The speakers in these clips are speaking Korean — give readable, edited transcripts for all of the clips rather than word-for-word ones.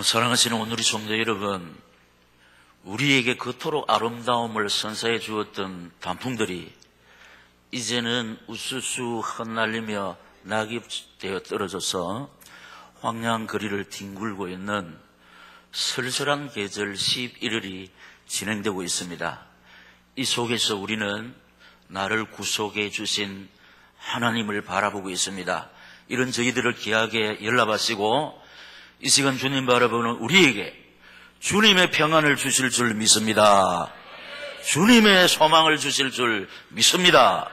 사랑하시는 오늘의 성도 여러분, 우리에게 그토록 아름다움을 선사해 주었던 단풍들이 이제는 우수수 흩날리며 낙엽되어 떨어져서 황량한 거리를 뒹굴고 있는 쓸쓸한 계절 11월이 진행되고 있습니다. 이 속에서 우리는 나를 구속해 주신 하나님을 바라보고 있습니다. 이런 저희들을 귀하게 연락하시고 이 시간 주님 바라보는 우리에게 주님의 평안을 주실 줄 믿습니다. 주님의 소망을 주실 줄 믿습니다.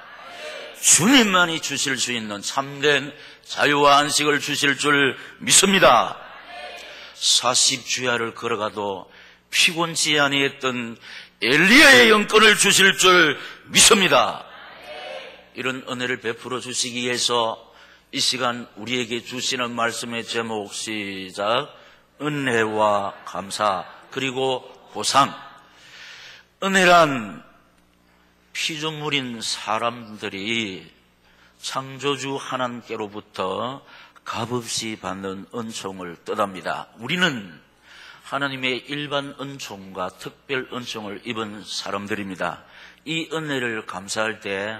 주님만이 주실 수 있는 참된 자유와 안식을 주실 줄 믿습니다. 40주야를 걸어가도 피곤치 아니했던 엘리야의 영권을 주실 줄 믿습니다. 이런 은혜를 베풀어 주시기 위해서 이 시간 우리에게 주시는 말씀의 제목 시작. 은혜와 감사 그리고 보상. 은혜란 피조물인 사람들이 창조주 하나님께로부터 값없이 받는 은총을 뜻합니다. 우리는 하나님의 일반 은총과 특별 은총을 입은 사람들입니다. 이 은혜를 감사할 때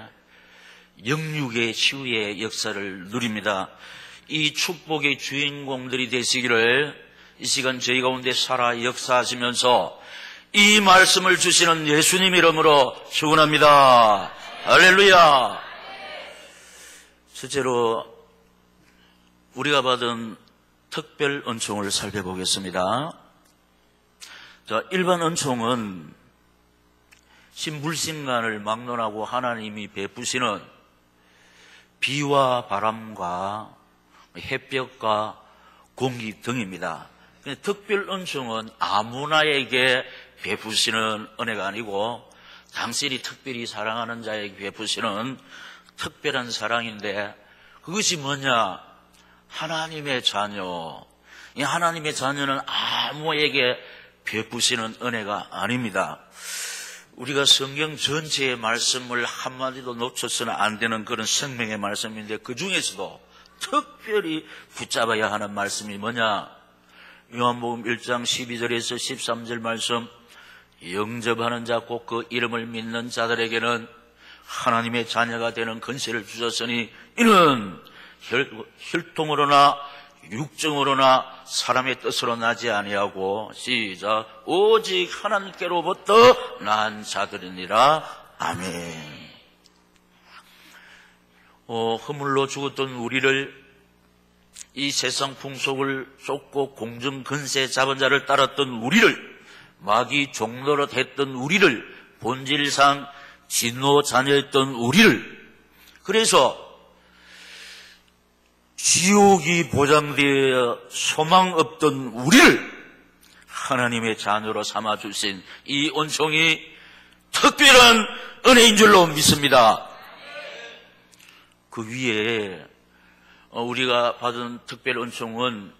영육의 치유의 역사를 누립니다. 이 축복의 주인공들이 되시기를 이 시간 저희 가운데 살아 역사하시면서 이 말씀을 주시는 예수님 이름으로 축원합니다. 할렐루야. 실제로 우리가 받은 특별 은총을 살펴보겠습니다. 자, 일반 은총은 신불신간을 막론하고 하나님이 베푸시는 비와 바람과 햇볕과 공기 등입니다. 특별 은총은 아무나에게 베푸시는 은혜가 아니고 당신이 특별히 사랑하는 자에게 베푸시는 특별한 사랑인데, 그것이 뭐냐? 하나님의 자녀. 이 하나님의 자녀는 아무에게 베푸시는 은혜가 아닙니다. 우리가 성경 전체의 말씀을 한마디도 놓쳐서는 안 되는 그런 생명의 말씀인데, 그 중에서도 특별히 붙잡아야 하는 말씀이 뭐냐? 요한복음 1장 12절에서 13절 말씀. 영접하는 자 곧 그 이름을 믿는 자들에게는 하나님의 자녀가 되는 권세를 주셨으니 이는 혈통으로나 육정으로나 사람의 뜻으로 나지 아니하고 시작. 오직 하나님께로부터 난 자들이니라. 아멘. 허물로 죽었던 우리를, 이 세상 풍속을 쫓고 공중 근세 잡은 자를 따랐던 우리를, 마귀 종노릇 했던 우리를, 본질상 진노 자녀였던 우리를, 그래서 지옥이 보장되어 소망 없던 우리를 하나님의 자녀로 삼아주신 이 은총이 특별한 은혜인 줄로 믿습니다. 그 위에 우리가 받은 특별 은총은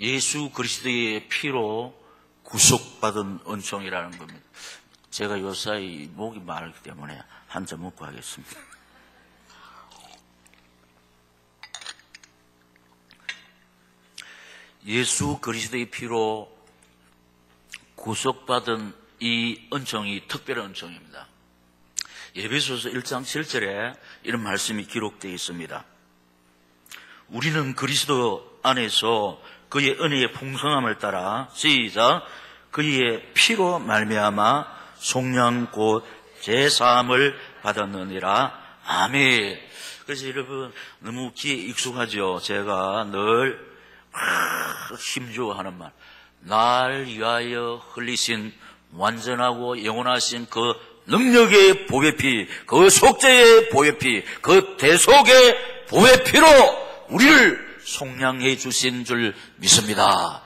예수 그리스도의 피로 구속받은 은총이라는 겁니다. 제가 요사이 목이 마르기 때문에 한 잔 먹고 하겠습니다. 예수 그리스도의 피로 구속받은 이 은총이 특별한 은총입니다. 에베소서 1장 7절에 이런 말씀이 기록되어 있습니다. 우리는 그리스도 안에서 그의 은혜의 풍성함을 따라 시작. 그의 피로 말미암아 속량 곧 제사함을 받았느니라. 아멘. 그래서 여러분 너무 귀에 익숙하죠. 제가 늘 힘주어 하는 말, 날 위하여 흘리신 완전하고 영원하신 그 능력의 보혈 피, 그 속죄의 보혈 피, 그 대속의 보혈 피로 우리를 속량해 주신 줄 믿습니다.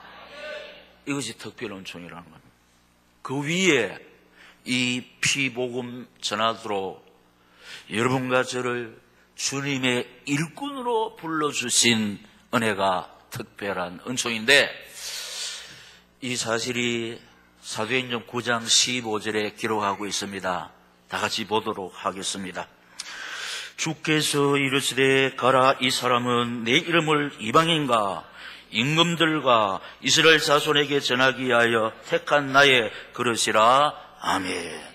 이것이 특별 은총이라는 겁니다. 그 위에 이 피복음 전하도록 여러분과 저를 주님의 일꾼으로 불러주신 은혜가 특별한 은총인데, 이 사실이 사도행전 9장 15절에 기록하고 있습니다. 다 같이 보도록 하겠습니다. 주께서 이르시되 가라, 이 사람은 내 이름을 이방인과 임금들과 이스라엘 자손에게 전하기 위하여 택한 나의 그릇이라. 아멘.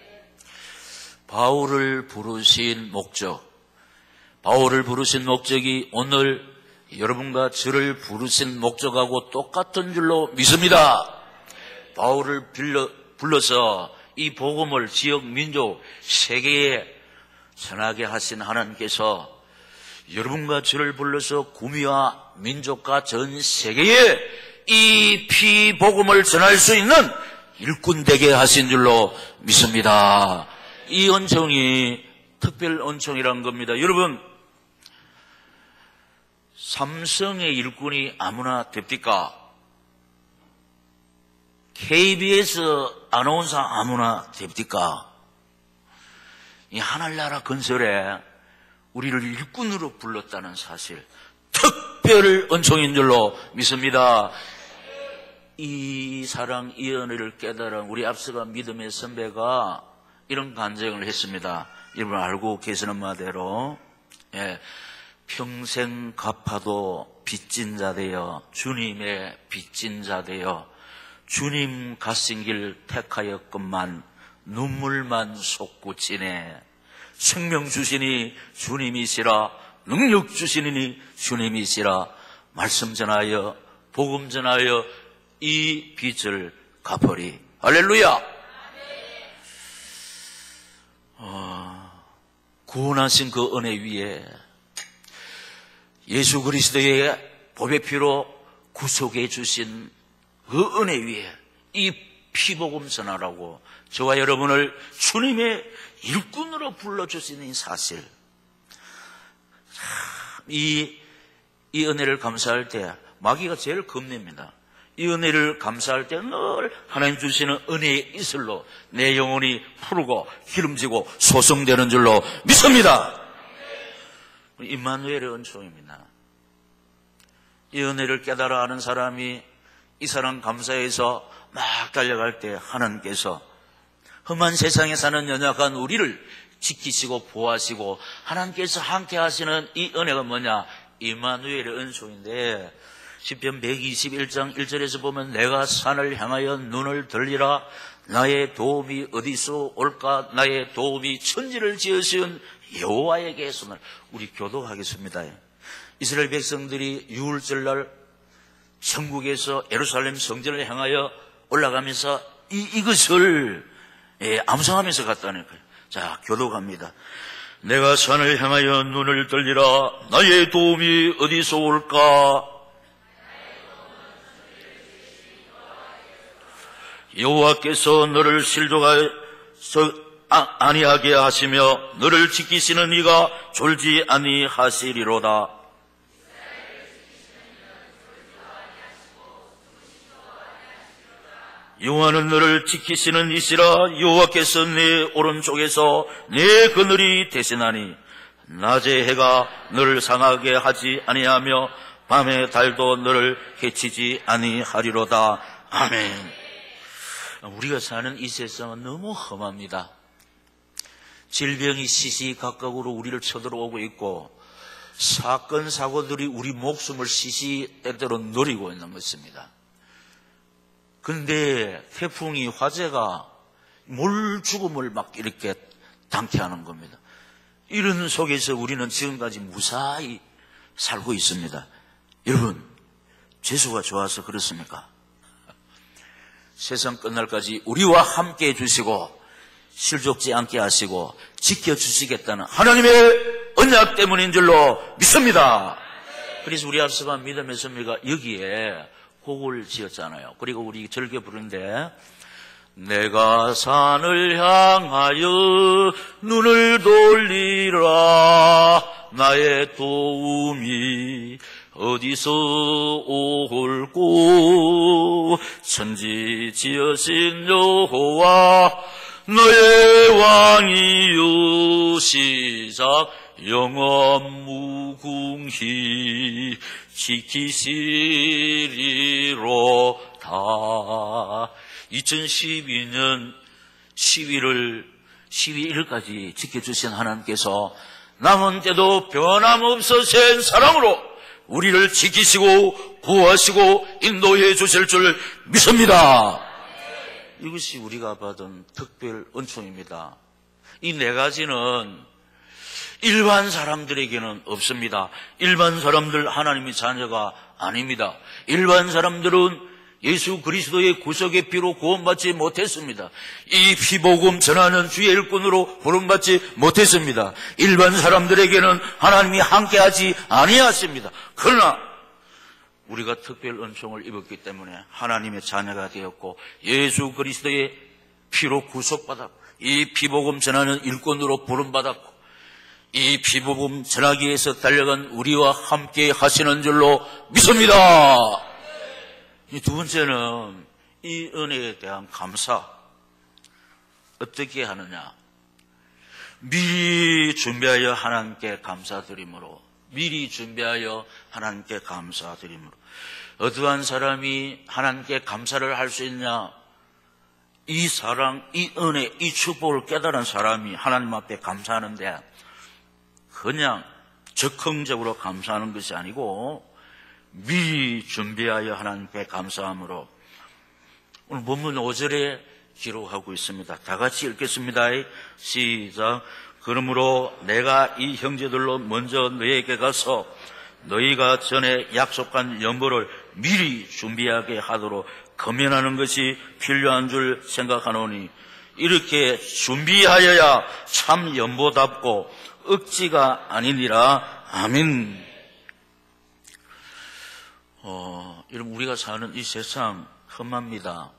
바울을 부르신 목적이 오늘 여러분과 저를 부르신 목적하고 똑같은 줄로 믿습니다. 바울을 불러서 이 복음을 지역, 민족, 세계에 전하게 하신 하나님께서 여러분과 저를 불러서 구미와 민족과 전 세계에 이 피복음을 전할 수 있는 일꾼 되게 하신 줄로 믿습니다. 이 은총이 특별 은총이란 겁니다. 여러분, 삼성의 일꾼이 아무나 됩니까? KBS 아나운서 아무나 됩니까? 이 하늘나라 건설에 우리를 일꾼으로 불렀다는 사실, 특별 은총인 줄로 믿습니다. 이 사랑, 이 은혜를 깨달은 우리 앞서간 믿음의 선배가 이런 간증을 했습니다. 여러분 알고 계시는 바대로, 평생 갚아도 빚진 자 되어 주님의 빚진 자 되어 주님 가신 길 택하였건만 눈물만 솟구치네. 생명 주시니 주님이시라, 능력 주시니 주님이시라. 말씀 전하여 복음 전하여 이 빚을 갚으리. 할렐루야. 구원하신 그 은혜 위에 예수 그리스도의 보배 피로 구속해 주신 그 은혜 위에 이 피복음 전하라고 저와 여러분을 주님의 일꾼으로 불러주시는 이 사실, 이 은혜를 감사할 때 마귀가 제일 겁냅니다. 이 은혜를 감사할 때 늘 하나님 주시는 은혜의 이슬로 내 영혼이 푸르고 기름지고 소성되는 줄로 믿습니다. 임마누엘의 은총입니다. 이 은혜를 깨달아 아는 사람이 이 사람 감사해서 막 달려갈 때 하나님께서 험한 세상에 사는 연약한 우리를 지키시고 보호하시고 하나님께서 함께 하시는 이 은혜가 뭐냐? 임마누엘의 은총인데, 시편 121장 1절에서 보면 내가 산을 향하여 눈을 들리라. 나의 도움이 어디서 올까? 나의 도움이 천지를 지으신 여호와에게서. 우리 교도하겠습니다. 이스라엘 백성들이 유월절날 천국에서 예루살렘 성전을 향하여 올라가면서 이것을 암송하면서 갔다는 거예요. 자, 교도갑니다. 내가 산을 향하여 눈을 들리라. 나의 도움이 어디서 올까? 여호와께서 너를 실족하여 아니하게 하시며 너를 지키시는 이가 졸지 아니하시리로다. 여호와는 너를 지키시는 이시라. 여호와께서 내 오른쪽에서 내 그늘이 되시나니 낮에 해가 너를 상하게 하지 아니하며 밤에 달도 너를 해치지 아니하리로다. 아멘. 우리가 사는 이 세상은 너무 험합니다. 질병이 시시각각으로 우리를 쳐들어오고 있고 사건 사고들이 우리 목숨을 시시때때로 노리고 있는 것입니다. 그런데 태풍이, 화재가 몰죽음을 막 이렇게 당케하는 겁니다. 이런 속에서 우리는 지금까지 무사히 살고 있습니다. 여러분, 재수가 좋아서 그렇습니까? 세상 끝날까지 우리와 함께 해주시고 실족지 않게 하시고 지켜주시겠다는 하나님의 언약 때문인 줄로 믿습니다. 그래서 우리 앞서간 믿음의 선배가 여기에 곡을 지었잖아요. 그리고 우리 즐겨 부르는데, 내가 산을 향하여 눈을 돌리라. 나의 도움이 어디서 올꼬? 천지 지으신 여호와 너의 왕이요 시작 영원 무궁히 지키시리로다. 2012년 12일까지 지켜주신 하나님께서 남은 때도 변함없으신 사랑으로 우리를 지키시고 구하시고 인도해 주실 줄 믿습니다. 이것이 우리가 받은 특별 은총입니다. 이 네 가지는 일반 사람들에게는 없습니다. 일반 사람들 하나님의 자녀가 아닙니다. 일반 사람들은 예수 그리스도의 구속의 피로 구원받지 못했습니다. 이 피복음 전하는 주의 일꾼으로 부름받지 못했습니다. 일반 사람들에게는 하나님이 함께하지 아니하십니다. 그러나 우리가 특별 은총을 입었기 때문에 하나님의 자녀가 되었고 예수 그리스도의 피로 구속받았고 이 피복음 전하는 일꾼으로 부름받았고 이 피복음 전하기 위해서 달려간 우리와 함께 하시는 줄로 믿습니다. 이 두 번째는 이 은혜에 대한 감사. 어떻게 하느냐? 미리 준비하여 하나님께 감사드림으로, 미리 준비하여 하나님께 감사드림으로. 어떠한 사람이 하나님께 감사를 할 수 있냐? 이 사랑, 이 은혜, 이 축복을 깨달은 사람이 하나님 앞에 감사하는데 그냥 적극적으로 감사하는 것이 아니고 미리 준비하여 하나님께 감사함으로. 오늘 본문 5절에 기록하고 있습니다. 다 같이 읽겠습니다. 시작. 그러므로 내가 이 형제들로 먼저 너희에게 가서 너희가 전에 약속한 연보를 미리 준비하게 하도록 검연하는 것이 필요한 줄 생각하노니 이렇게 준비하여야 참 연보답고 억지가 아니니라. 아멘. 여러분, 우리가 사는 이 세상 험합니다.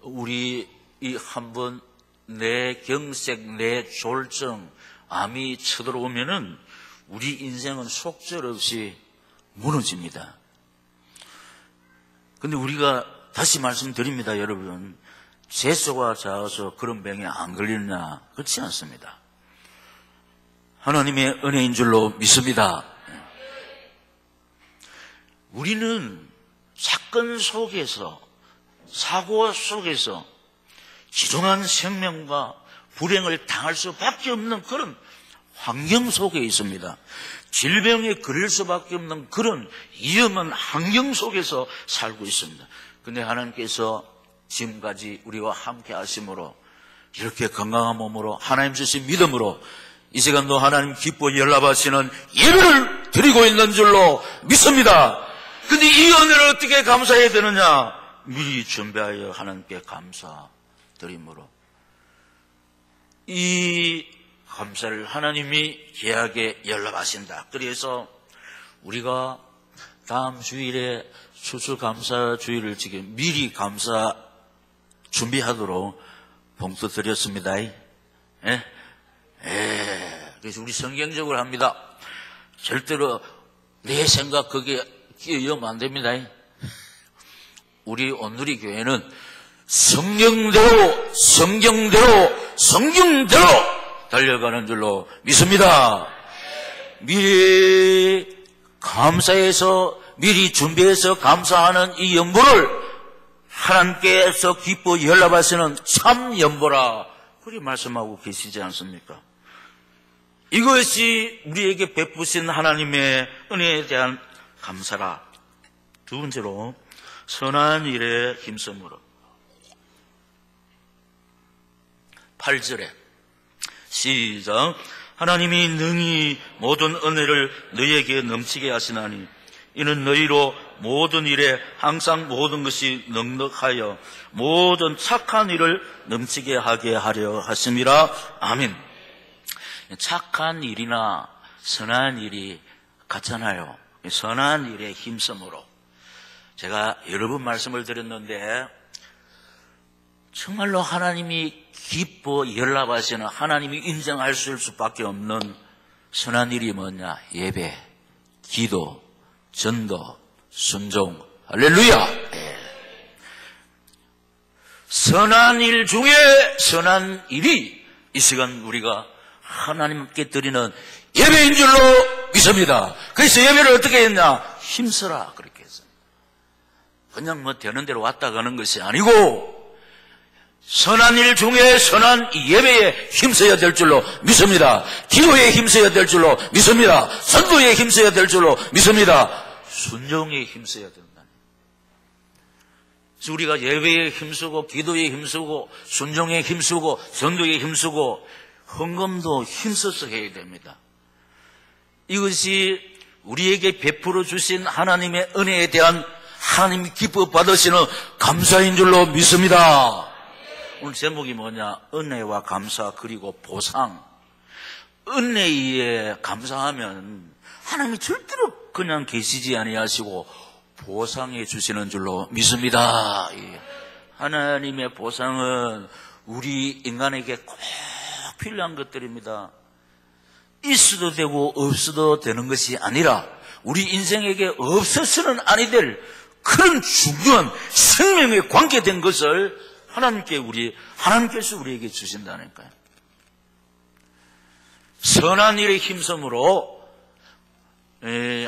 우리 이 한번 뇌경색, 뇌졸중, 암이 쳐들어오면은 우리 인생은 속절없이 무너집니다. 근데 우리가 다시 말씀드립니다, 여러분. 재수가 작아서 그런 병에 안 걸리느냐? 그렇지 않습니다. 하나님의 은혜인 줄로 믿습니다. 우리는 사건 속에서, 사고 속에서 지중한 생명과 불행을 당할 수밖에 없는 그런 환경 속에 있습니다. 질병에 걸릴 수밖에 없는 그런 위험한 환경 속에서 살고 있습니다. 그런데 하나님께서 지금까지 우리와 함께 하심으로 이렇게 건강한 몸으로 하나님 주신 믿음으로 이 시간도 하나님 기뻐 연락하시는 예배를 드리고 있는 줄로 믿습니다. 근데 이 은혜를 어떻게 감사해야 되느냐? 미리 준비하여 하나님께 감사드림으로. 이 감사를 하나님이 귀하게 연락하신다. 그래서 우리가 다음 주일에 추수감사 주일을 지금 미리 감사 준비하도록 봉투 드렸습니다. 그래서 우리 성경적으로 합니다. 절대로 내 생각 거기에 끼어이으면 안 됩니다. 우리 온누리 교회는 성경대로 달려가는 줄로 믿습니다. 미리 감사해서 미리 준비해서 감사하는 이 연보를 하나님께서 기뻐 연락하시는 참 연보라 그렇게 말씀하고 계시지 않습니까? 이것이 우리에게 베푸신 하나님의 은혜에 대한 감사라. 두 번째로 선한 일에 힘쓰므로. 8절에 시작. 하나님이 능히 모든 은혜를 너희에게 넘치게 하시나니 이는 너희로 모든 일에 항상 모든 것이 넉넉하여 모든 착한 일을 넘치게 하게 하려 하심이라. 아멘. 착한 일이나 선한 일이 같잖아요. 선한 일에 힘쓰므로. 제가 여러 번 말씀을 드렸는데 정말로 하나님이 기뻐 연락하시는, 하나님이 인정할 수밖에 없는 선한 일이 뭐냐? 예배, 기도, 전도, 순종. 할렐루야. 선한 일 중에 선한 일이 이 시간 우리가 하나님께 드리는 예배인 줄로 믿습니다. 그래서 예배를 어떻게 했냐? 힘써라 그렇게 했어요. 그냥 뭐 되는 대로 왔다 가는 것이 아니고 선한 일 중에 선한 예배에 힘써야 될 줄로 믿습니다. 기도에 힘써야 될 줄로 믿습니다. 선도에 힘써야 될 줄로 믿습니다. 순종에 힘써야 된다. 그래서 우리가 예배에 힘쓰고 기도에 힘쓰고 순종에 힘쓰고 선도에 힘쓰고 헌금도 힘써서 해야 됩니다. 이것이 우리에게 베풀어 주신 하나님의 은혜에 대한 하나님이 기뻐 받으시는 감사인 줄로 믿습니다. 오늘 제목이 뭐냐? 은혜와 감사 그리고 보상. 은혜에 감사하면 하나님이 절대로 그냥 계시지 아니하시고 보상해 주시는 줄로 믿습니다. 하나님의 보상은 우리 인간에게 꼭 필요한 것들입니다. 있어도 되고 없어도 되는 것이 아니라 우리 인생에게 없어서는 아니 될 그런 중요한 생명에 관계된 것을 하나님께서 우리에게 주신다니까요. 선한 일에 힘쓰므로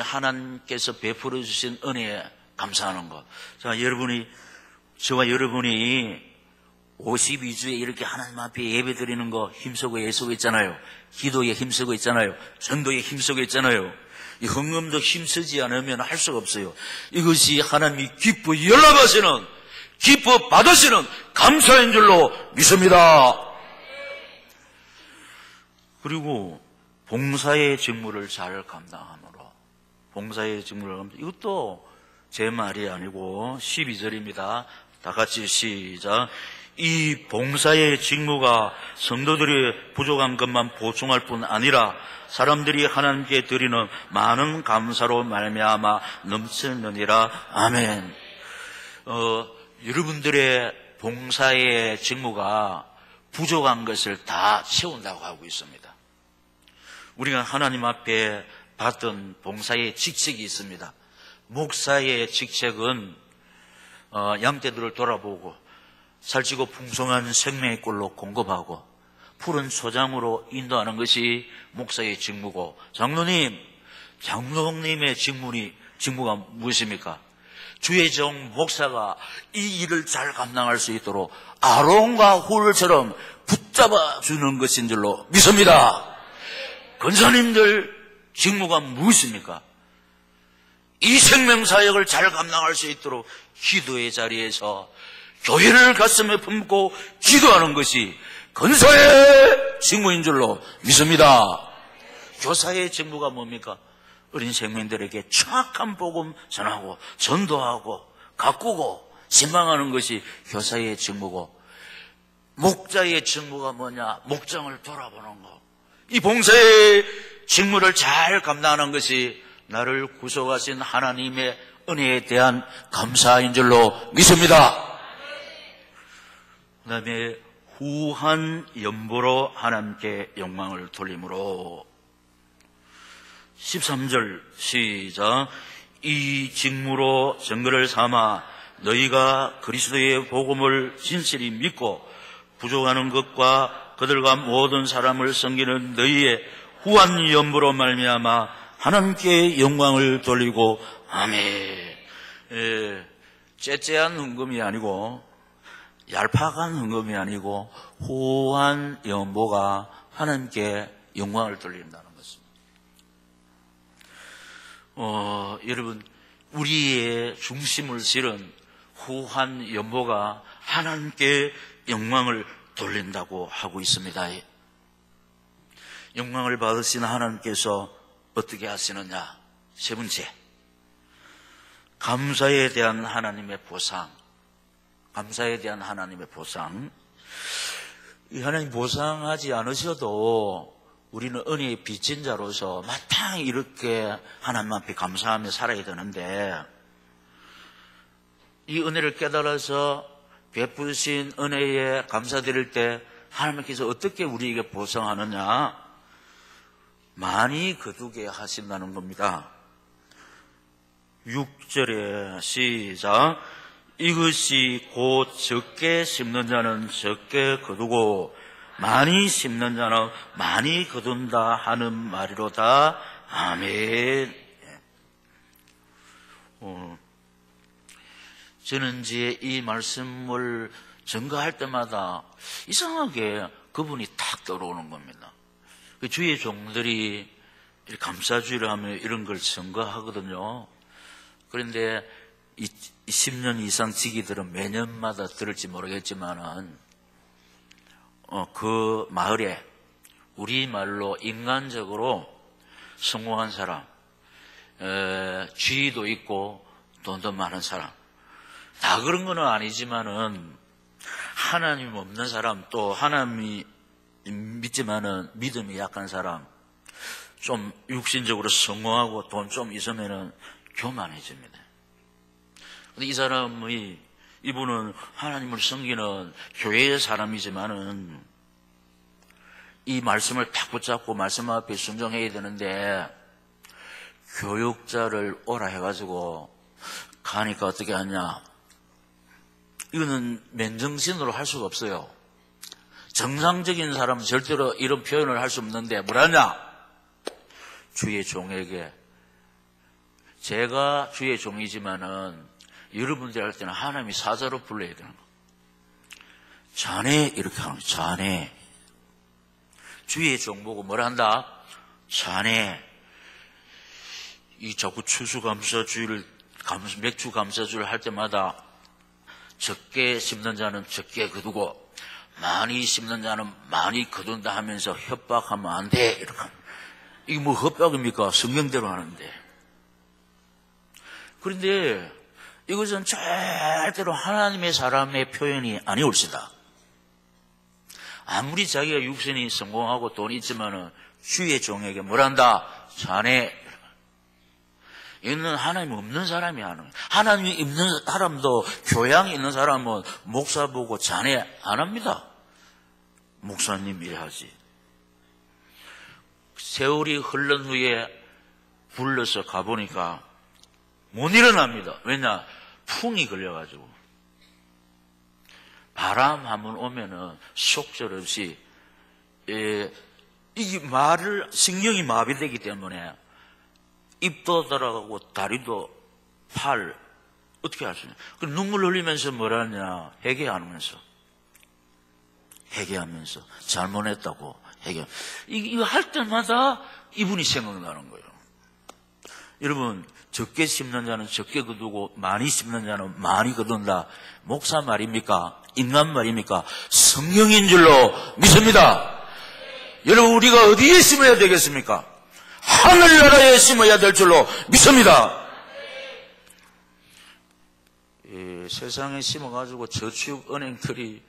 하나님께서 베풀어 주신 은혜에 감사하는 것. 저와 여러분이 52주에 이렇게 하나님 앞에 예배 드리는 거 힘쓰고 애쓰고 있잖아요. 기도에 힘쓰고 있잖아요. 전도에 힘쓰고 있잖아요. 이 헌금도 힘쓰지 않으면 할 수가 없어요. 이것이 하나님이 기뻐 연락하시는, 기뻐 받으시는 감사인 줄로 믿습니다. 그리고 봉사의 직무를 잘 감당함으로, 봉사의 직무를 감당. 이것도 제 말이 아니고 12절입니다. 다 같이 시작. 이 봉사의 직무가 성도들의 부족한 것만 보충할 뿐 아니라 사람들이 하나님께 드리는 많은 감사로 말미암아 넘치느니라. 아멘. 여러분들의 봉사의 직무가 부족한 것을 다 채운다고 하고 있습니다. 우리가 하나님 앞에 받은 봉사의 직책이 있습니다. 목사의 직책은 양떼들을 돌아보고 살찌고 풍성한 생명의 꿀로 공급하고 푸른 소장으로 인도하는 것이 목사의 직무고, 장로님의 직무가 무엇입니까? 주의 종 목사가 이 일을 잘 감당할 수 있도록 아론과 훌처럼 붙잡아 주는 것인 줄로 믿습니다. 권사님들 직무가 무엇입니까? 이 생명사역을 잘 감당할 수 있도록 기도의 자리에서 교회를 가슴에 품고 기도하는 것이 권사의 직무인 줄로 믿습니다. 교사의 직무가 뭡니까? 어린 생명들에게 정확한 복음 전하고 전도하고 가꾸고 신방하는 것이 교사의 직무고, 목자의 직무가 뭐냐? 목장을 돌아보는 것. 이 봉사의 직무를 잘 감당하는 것이 나를 구속하신 하나님의 은혜에 대한 감사인 줄로 믿습니다. 그 다음에 후한 연보로 하나님께 영광을 돌림으로. 13절 시작. 이 직무로 증거를 삼아 너희가 그리스도의 복음을 진실히 믿고 부족하는 것과 그들과 모든 사람을 섬기는 너희의 후한 연보로 말미암아 하나님께 영광을 돌리고. 아멘. 째째한 헌금이 아니고, 얄팍한 헌금이 아니고 후한 연보가 하나님께 영광을 돌린다는 것입니다. 여러분, 우리의 중심을 실은 후한 연보가 하나님께 영광을 돌린다고 하고 있습니다. 영광을 받으신 하나님께서 어떻게 하시느냐? 세 번째, 감사에 대한 하나님의 보상. 감사에 대한 하나님의 보상. 이 하나님 보상하지 않으셔도 우리는 은혜의 빚진 자로서 마땅히 이렇게 하나님 앞에 감사하며 살아야 되는데, 이 은혜를 깨달아서 베푸신 은혜에 감사드릴 때 하나님께서 어떻게 우리에게 보상하느냐? 많이 거두게 하신다는 겁니다. 6절에 시작. 이것이 곧 적게 심는 자는 적게 거두고 많이 심는 자는 많이 거둔다 하는 말이로다. 아멘. 저는 이제 이 말씀을 증거할 때마다 이상하게 그분이 탁 떠오르는 겁니다. 주의 종들이 감사주의를 하면 이런 걸 증거하거든요. 그런데 10년 이상 지기들은 매년마다 들을지 모르겠지만은 그 마을에 우리말로 인간적으로 성공한 사람, 지위도 있고 돈도 많은 사람, 다 그런 건 아니지만은 하나님 없는 사람, 또 하나님이 믿지만은 믿음이 약한 사람, 좀 육신적으로 성공하고 돈 좀 있으면은 교만해집니다. 근데 이분은 하나님을 섬기는 교회의 사람이지만은 이 말씀을 딱 붙잡고 말씀 앞에 순종해야 되는데 교육자를 오라 해가지고 가니까 어떻게 하냐? 이거는 맨정신으로 할 수가 없어요. 정상적인 사람은 절대로 이런 표현을 할 수 없는데 뭐라냐? 주의 종에게, 제가 주의 종이지만은 여러분들 할 때는 하나님이 사자로 불러야 되는 거. 자네 이렇게 하는 거예요. 자네. 주의 종 보고 뭐라 한다? 자네. 이 자꾸 추수감사주의를 맥주 감사주의를 할 때마다 적게 심는 자는 적게 거두고 많이 심는 자는 많이 거둔다 하면서 협박하면 안 돼. 이렇게. 이게 뭐 협박입니까? 성경대로 하는데. 그런데 이것은 절대로 하나님의 사람의 표현이 아니올시다. 아무리 자기가 육신이 성공하고 돈이 있지만은 주의 종에게 뭐란다? 자네. 이는 하나님 없는 사람이 하는 거예요. 하나님이 있는 사람도, 교양이 있는 사람은 목사 보고 자네 안 합니다. 목사님이 하지. 세월이 흘른 후에 불러서 가보니까 못 일어납니다. 왜냐? 풍이 걸려가지고. 바람 한번 오면은 속절없이, 이 말을, 신경이 마비되기 때문에 입도 돌아가고 다리도 팔, 어떻게 할 수 있냐. 눈물 흘리면서 뭐라냐. 회개하면서. 잘못했다고 회개. 이거 할 때마다 이분이 생각나는 거예요. 여러분, 적게 심는 자는 적게 거두고 많이 심는 자는 많이 거둔다. 목사 말입니까? 인간 말입니까? 성경인 줄로 믿습니다. 여러분, 우리가 어디에 심어야 되겠습니까? 하늘나라에 심어야 될 줄로 믿습니다. 세상에 심어가지고 저축 은행들이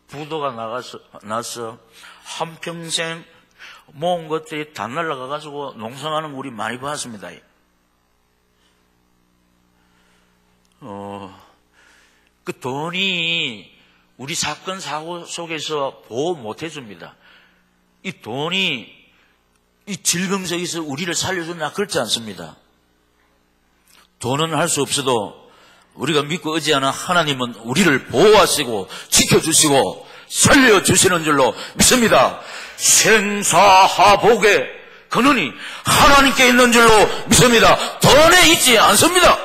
부도가 나서 한평생 모은 것들이 다 날아가가지고 농성하는 거 우리 많이 봤습니다. 그 돈이 우리 사건 사고 속에서 보호 못 해줍니다. 이 돈이 이 질병 속에서 우리를 살려주나 그렇지 않습니다. 돈은 할 수 없어도 우리가 믿고 의지하는 하나님은 우리를 보호하시고 지켜주시고 살려주시는 줄로 믿습니다. 생사하복의 근원이 하나님께 있는 줄로 믿습니다. 돈에 있지 않습니다.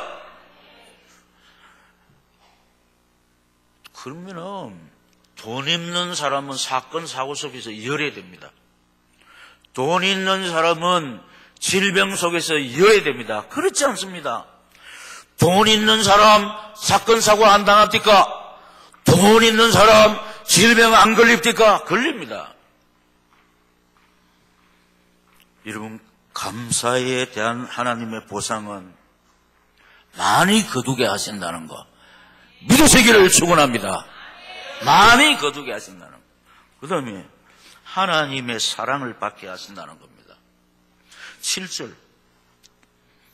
그러면은 돈 있는 사람은 사건 사고 속에서 열어야 됩니다. 돈 있는 사람은 질병 속에서 열어야 됩니다. 그렇지 않습니다. 돈 있는 사람 사건 사고 안 당합니까? 돈 있는 사람 질병 안 걸립니까? 걸립니다. 여러분, 감사에 대한 하나님의 보상은 많이 거두게 하신다는 거 믿으시기를 축원합니다. 많이 거두게 하신다는 거. 그 다음에 하나님의 사랑을 받게 하신다는 겁니다. 7절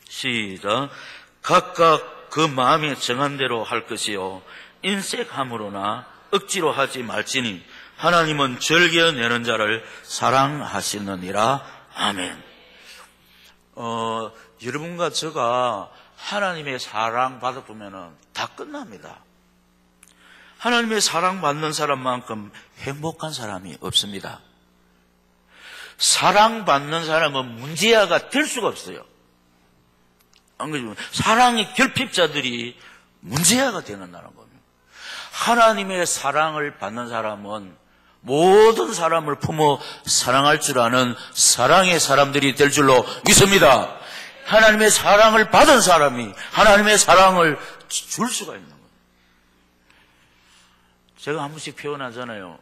시작. 각각 그 마음에 정한 대로 할 것이요 인색함으로나 억지로 하지 말지니 하나님은 즐겨내는 자를 사랑하시느니라. 아멘. 여러분과 제가 하나님의 사랑 받아보면은 다 끝납니다. 하나님의 사랑 받는 사람만큼 행복한 사람이 없습니다. 사랑받는 사람은 문제아가 될 수가 없어요. 안 그러죠? 사랑의 결핍자들이 문제아가 되는다는 겁니다. 하나님의 사랑을 받는 사람은 모든 사람을 품어 사랑할 줄 아는 사랑의 사람들이 될 줄로 믿습니다. 하나님의 사랑을 받은 사람이 하나님의 사랑을 줄 수가 있는 거예요. 제가 한 번씩 표현하잖아요.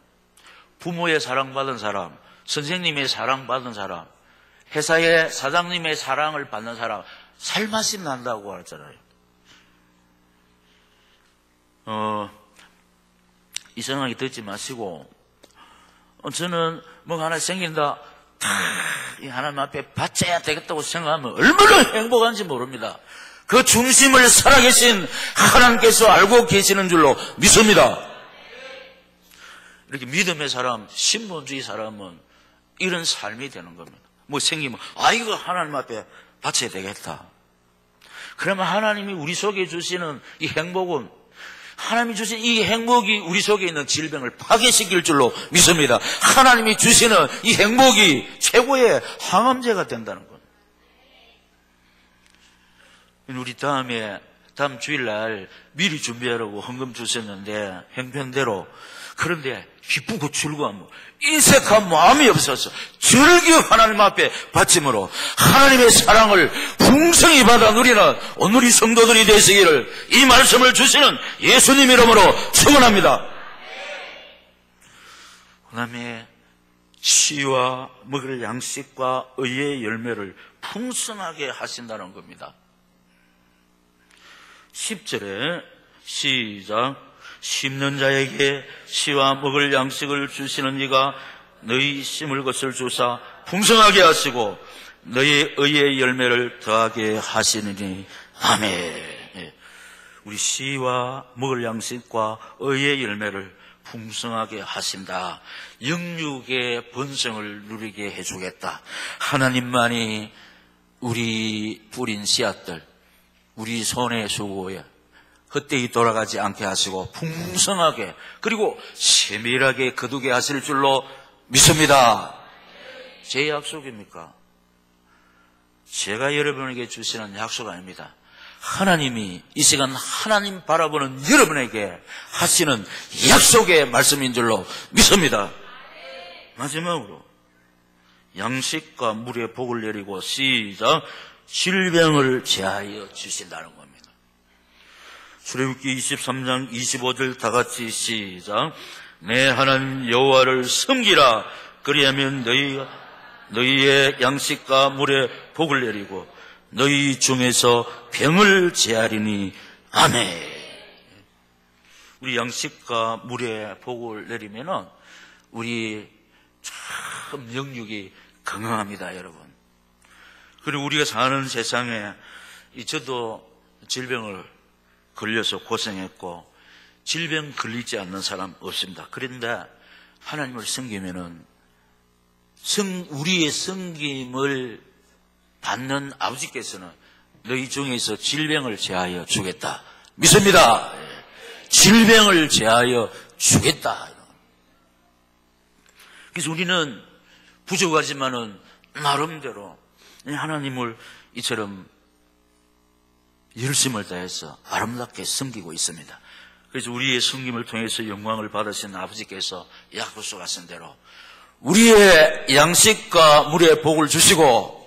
부모의 사랑받은 사람, 선생님의 사랑받은 사람, 회사의 사장님의 사랑을 받는 사람, 살맛이 난다고 하잖아요. 이상하게 듣지 마시고, 저는 뭐가 하나 생긴다, 이 하나님 앞에 바쳐야 되겠다고 생각하면 얼마나 행복한지 모릅니다. 그 중심을 살아계신 하나님께서 알고 계시는 줄로 믿습니다. 이렇게 믿음의 사람, 신본주의 사람은 이런 삶이 되는 겁니다. 뭐 생기면 이거 하나님 앞에 바쳐야 되겠다. 그러면 하나님이 우리 속에 주시는 이 행복은, 하나님이 주신 이 행복이 우리 속에 있는 질병을 파괴시킬 줄로 믿습니다. 하나님이 주시는 이 행복이 최고의 항암제가 된다는 것. 우리 다음 주일날 미리 준비하라고 헌금 주셨는데 형편대로, 그런데 기쁘고 즐거움, 인색한 마음이 없어서 즐겨 하나님 앞에 바침으로 하나님의 사랑을 풍성히 받아 누리는 오늘 이 성도들이 되시기를 이 말씀을 주시는 예수님 이름으로 축원합니다. 그 다음에 씨와 먹을 양식과 의의 열매를 풍성하게 하신다는 겁니다. 10절에 시작. 심는 자에게 씨와 먹을 양식을 주시는 이가 너희 심을 것을 주사 풍성하게 하시고 너희 의의 열매를 더하게 하시느니 아멘. 우리 씨와 먹을 양식과 의의 열매를 풍성하게 하신다. 영육의 번성을 누리게 해주겠다. 하나님만이 우리 뿌린 씨앗들, 우리 손의 수고에 헛되이 돌아가지 않게 하시고 풍성하게, 그리고 세밀하게 거두게 하실 줄로 믿습니다. 제 약속입니까? 제가 여러분에게 주시는 약속 아닙니다. 하나님이 이 시간 하나님 바라보는 여러분에게 하시는 약속의 말씀인 줄로 믿습니다. 마지막으로 양식과 물의 복을 내리고 시작. 질병을 제하여 주신다는 겁니다. 출애굽기 23장 25절 다 같이 시작. 내 하나님 여호와를 섬기라. 그리하면 너희의 양식과 물에 복을 내리고 너희 중에서 병을 제하리니 아멘. 우리 양식과 물에 복을 내리면은 우리 참 영육이 건강합니다, 여러분. 그리고 우리가 사는 세상에 저도 질병을 걸려서 고생했고 질병 걸리지 않는 사람 없습니다. 그런데 하나님을 섬기면은 우리의 섬김을 받는 아버지께서는 너희 중에서 질병을 제하여 주겠다. 믿습니다. 질병을 제하여 주겠다. 그래서 우리는 부족하지만은 나름대로 하나님을 이처럼 열심을 다해서 아름답게 섬기고 있습니다. 그래서 우리의 섬김을 통해서 영광을 받으신 아버지께서 약속하신 대로 우리의 양식과 물의 복을 주시고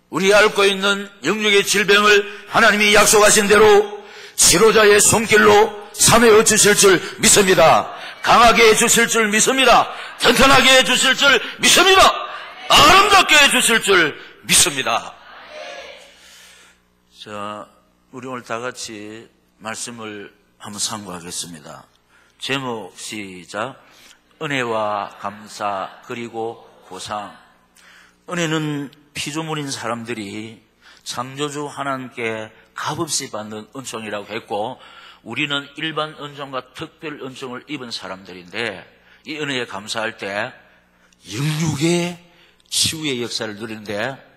우리 앓고 있는 영육의 질병을 하나님이 약속하신 대로 치료자의 손길로 사매어 주실 줄 믿습니다. 강하게 해주실 줄 믿습니다. 튼튼하게 해주실 줄 믿습니다. 아름답게 해주실 줄 믿습니다. 자, 우리 오늘 다 같이 말씀을 한번 상고하겠습니다. 제목 시작. 은혜와 감사 그리고 보상. 은혜는 피조물인 사람들이 창조주 하나님께 값없이 받는 은총이라고 했고, 우리는 일반 은총과 특별 은총을 입은 사람들인데, 이 은혜에 감사할 때 영육의 치유의 역사를 누리는데,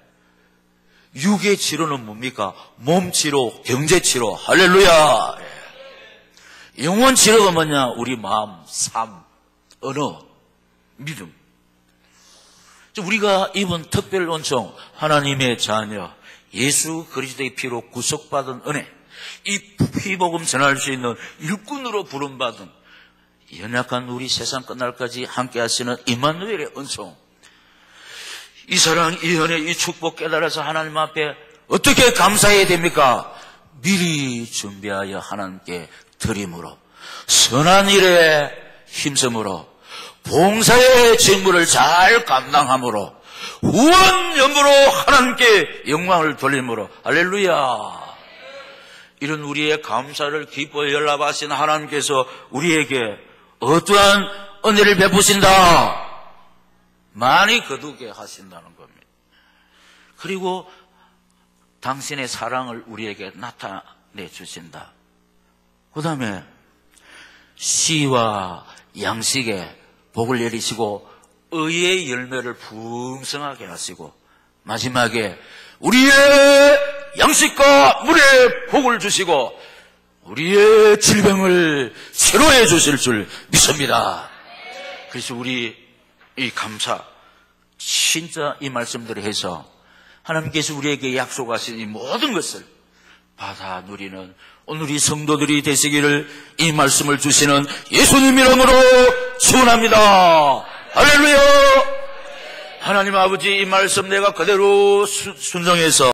육의 치료는 뭡니까? 몸 치료, 경제 치료. 할렐루야. 영혼 치료가 뭐냐? 우리 마음, 삶, 언어, 믿음. 우리가 입은 특별 은총, 하나님의 자녀, 예수 그리스도의 피로 구속받은 은혜, 이 피복음 전할 수 있는 일꾼으로 부름받은 연약한 우리 세상 끝날까지 함께 하시는 임마누엘의 은총, 이 사랑, 이 은혜, 이 축복 깨달아서 하나님 앞에 어떻게 감사해야 됩니까? 미리 준비하여 하나님께 드림으로, 선한 일에 힘쓰므로, 봉사의 직무를 잘 감당함으로, 후원연부로 하나님께 영광을 돌림으로. 할렐루야. 이런 우리의 감사를 기뻐 연락하신 하나님께서 우리에게 어떠한 은혜를 베푸신다? 많이 거두게 하신다는 겁니다. 그리고 당신의 사랑을 우리에게 나타내 주신다. 그 다음에 씨와 양식에 복을 내리시고 의의 열매를 풍성하게 하시고, 마지막에 우리의 양식과 물에 복을 주시고 우리의 질병을 치료해 주실 줄 믿습니다. 그래서 우리 이 감사, 진짜 이 말씀들을 해서 하나님께서 우리에게 약속하신 이 모든 것을 받아 누리는 오늘 이 성도들이 되시기를 이 말씀을 주시는 예수님 이름으로 축원합니다. 할렐루야. 하나님 아버지, 이 말씀 내가 그대로 순종해서